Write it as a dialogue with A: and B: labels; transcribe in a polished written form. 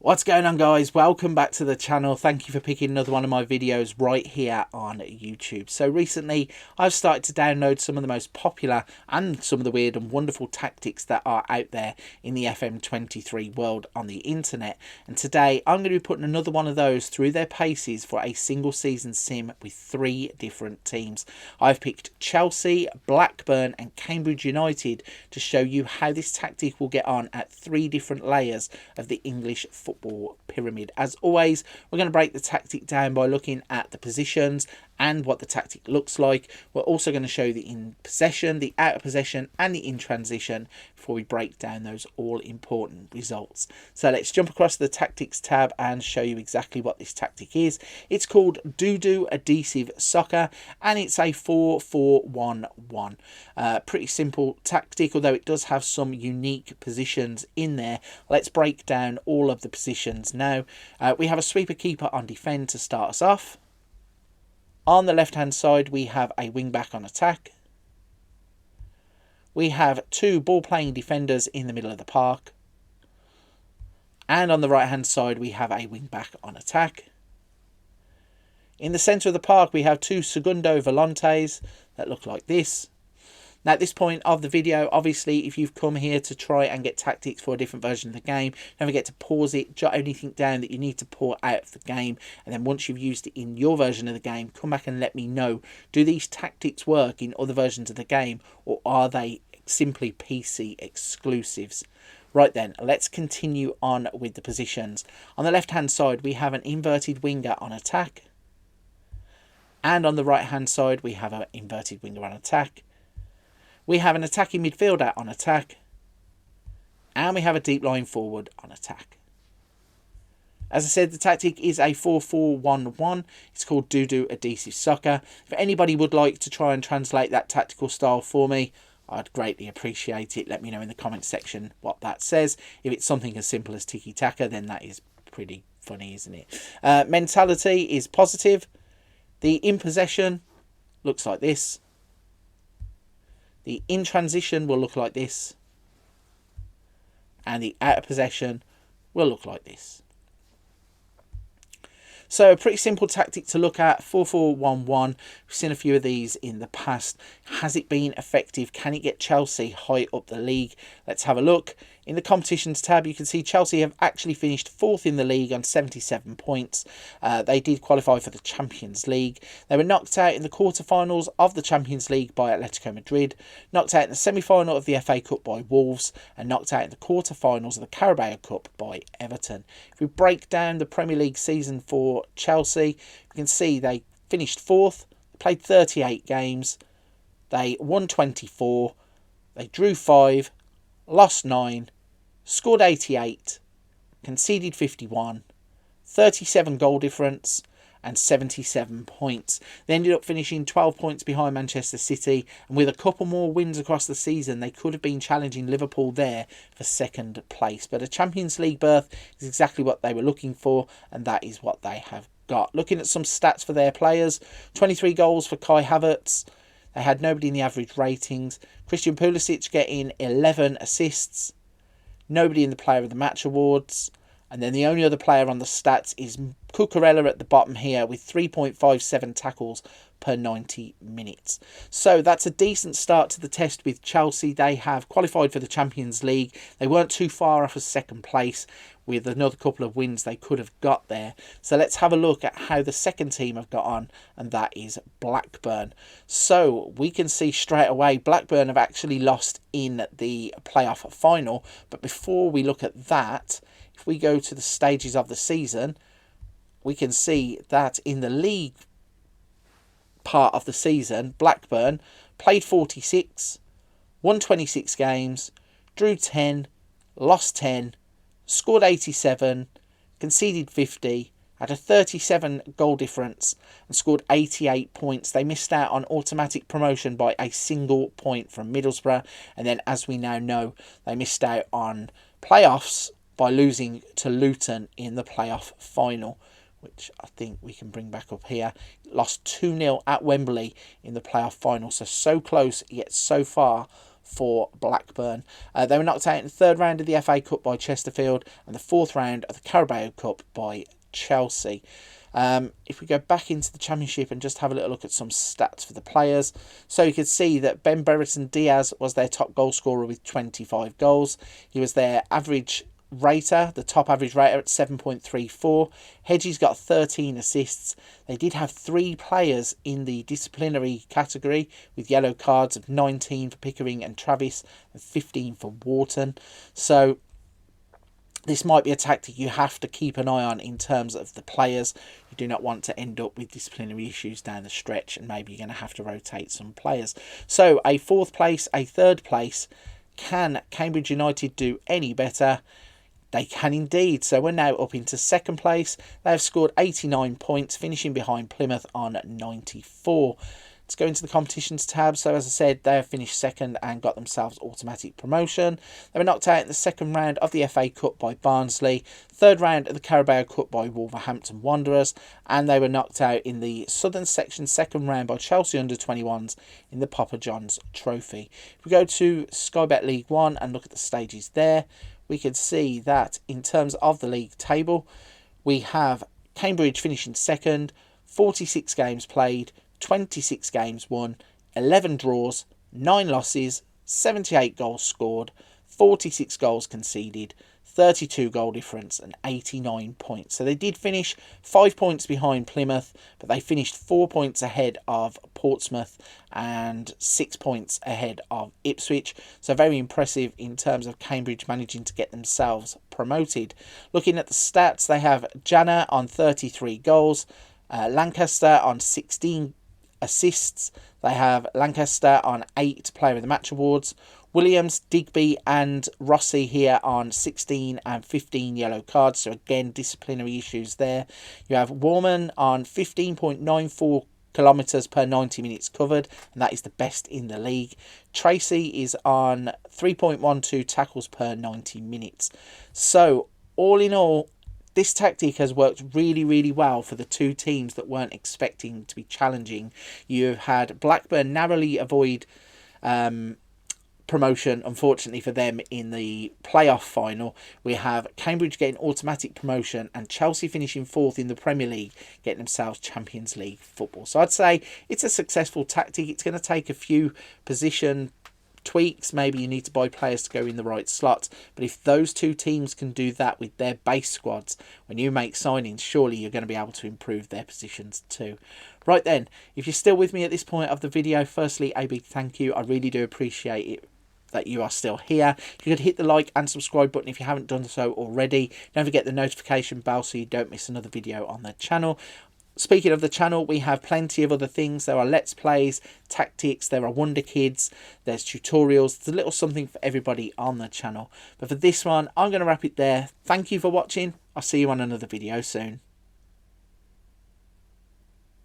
A: What's going on, guys? Welcome back to the channel. Thank you for picking another one of my videos right here on YouTube. So recently I've started to download some of the most popular and some of the weird and wonderful tactics that are out there in the FM23 world on the internet, and today I'm going to be putting another one of those through their paces for a single season sim with 3 different teams. I've picked Chelsea, Blackburn and Cambridge United to show you how this tactic will get on at 3 different layers of the English football pyramid. As always, we're going to break the tactic down by looking at the positions and what the tactic looks like. We're also going to show the in possession, the out of possession and the in transition before we break down those all important results. So let's jump across the tactics tab and show you exactly what this tactic is. It's called DUDU Adhesive Soccer and it's a 4-4-1-1. Pretty simple tactic, although it does have some unique positions in there. Let's break down all of the positions now. We have a sweeper keeper on defend to start us off. On the left hand side we have a wing back on attack. We have 2 ball playing defenders in the middle of the park. And on the right hand side we have a wing back on attack. In the centre of the park we have 2 segundo volantes that look like this. Now at this point of the video, obviously if you've come here to try and get tactics for a different version of the game, don't forget to pause it, jot anything down that you need to pull out of the game, and then once you've used it in your version of the game, come back and let me know, do these tactics work in other versions of the game or are they simply PC exclusives? Right then, let's continue on with the positions. On the left hand side we have an inverted winger on attack, and on the right hand side we have an inverted winger on attack. We have an attacking midfielder on attack, and we have a deep line forward on attack. As I said, the tactic is a 4-4-1-1. It's called DUDU Adhesive Soccer. If anybody would like to try and translate that tactical style for me, I'd greatly appreciate it. Let me know in the comment section what that says. If it's something as simple as tiki-taka, then that is pretty funny, isn't it? Mentality is positive. The in possession looks like this. The in transition will look like this. And the out of possession will look like this. So a pretty simple tactic to look at, 4-4-1-1. We've seen a few of these in the past. Has it been effective? Can it get Chelsea high up the league? Let's have a look. In the competitions tab, you can see Chelsea have actually finished 4th in the league on 77 points. They did qualify for the Champions League. They were knocked out in the quarterfinals of the Champions League by Atletico Madrid, knocked out in the semi-final of the FA Cup by Wolves, and knocked out in the quarterfinals of the Carabao Cup by Everton. If we break down the Premier League season for Chelsea, you can see they finished 4th, played 38 games, they won 24, they drew 5, lost 9, scored 88, conceded 51, 37 goal difference and 77 points. They ended up finishing 12 points behind Manchester City, and with a couple more wins across the season they could have been challenging Liverpool there for 2nd place. But a Champions League berth is exactly what they were looking for, and that is what they have got. Looking at some stats for their players, 23 goals for Kai Havertz. They had nobody in the average ratings. Christian Pulisic getting 11 assists. Nobody in the Player of the Match awards. And then the only other player on the stats is Cucurella at the bottom here with 3.57 tackles per 90 minutes. So that's a decent start to the test with Chelsea. They have qualified for the Champions League. They weren't too far off of 2nd place. With another couple of wins they could have got there. So let's have a look at how the second team have got on, and that is Blackburn. So we can see straight away Blackburn have actually lost in the playoff final. But before we look at that, if we go to the stages of the season, we can see that in the league part of the season, Blackburn played 46, won 26 games, drew 10, lost 10, scored 87, conceded 50, had a 37 goal difference and scored 88 points. They missed out on automatic promotion by a single point from Middlesbrough. And then, as we now know, they missed out on playoffs by losing to Luton in the playoff final, which I think we can bring back up here. Lost 2-0 at Wembley in the playoff final. So close yet so far for Blackburn. They were knocked out in the third round of the FA Cup by Chesterfield and the fourth round of the Carabao Cup by Chelsea. If we go back into the Championship and just have a little look at some stats for the players, so you could see that Ben Brereton Diaz was their top goal scorer with 25 goals. He was their average rater, the top average rater at 7.34. Hedges got 13 assists. They did have 3 players in the disciplinary category with yellow cards of 19 for Pickering and Travis and 15 for Wharton. So this might be a tactic you have to keep an eye on in terms of the players. You do not want to end up with disciplinary issues down the stretch, and maybe you're going to have to rotate some players. So a 4th place, a 3rd place. Can Cambridge United do any better? They can indeed. So we're now up into 2nd place. They have scored 89 points, finishing behind Plymouth on 94. Let's go into the competitions tab. So as I said, they have finished 2nd and got themselves automatic promotion. They were knocked out in the 2nd round of the FA Cup by Barnsley, 3rd round of the Carabao Cup by Wolverhampton Wanderers, and they were knocked out in the Southern Section 2nd round by Chelsea under-21s in the Papa John's Trophy. If we go to Sky Bet League 1 and look at the stages there, we can see that in terms of the league table, we have Cambridge finishing 2nd, 46 games played, 26 games won, 11 draws, 9 losses, 78 goals scored, 46 goals conceded, 32 goal difference and 89 points. So they did finish 5 points behind Plymouth, but they finished 4 points ahead of Portsmouth and 6 points ahead of Ipswich. So very impressive in terms of Cambridge managing to get themselves promoted. Looking at the stats, they have Janner on 33 goals, Lancaster on 16 assists. They have Lancaster on 8 Player of the Match awards. Williams, Digby and Rossi here on 16 and 15 yellow cards. So again, disciplinary issues there. You have Warman on 15.94 kilometres per 90 minutes covered, and that is the best in the league. Tracy is on 3.12 tackles per 90 minutes. So all in all, this tactic has worked really, really well for the 2 teams that weren't expecting to be challenging. You've had Blackburn narrowly avoid promotion, unfortunately for them, in the playoff final. We have Cambridge getting automatic promotion and Chelsea finishing 4th in the Premier League, getting themselves Champions League football. So I'd say it's a successful tactic. It's going to take a few position tweaks. Maybe you need to buy players to go in the right slots, but if those 2 teams can do that with their base squads, when you make signings, surely you're going to be able to improve their positions too. Right then, if you're still with me at this point of the video, firstly, a big thank you. I really do appreciate it that you are still here. If you could hit the like and subscribe button if you haven't done so already. Don't forget the notification bell so you don't miss another video on the channel. Speaking of the channel, we have plenty of other things. There are Let's Plays, tactics, there are Wonder Kids, there's tutorials. There's a little something for everybody on the channel. But for this one, I'm going to wrap it there. Thank you for watching. I'll see you on another video soon.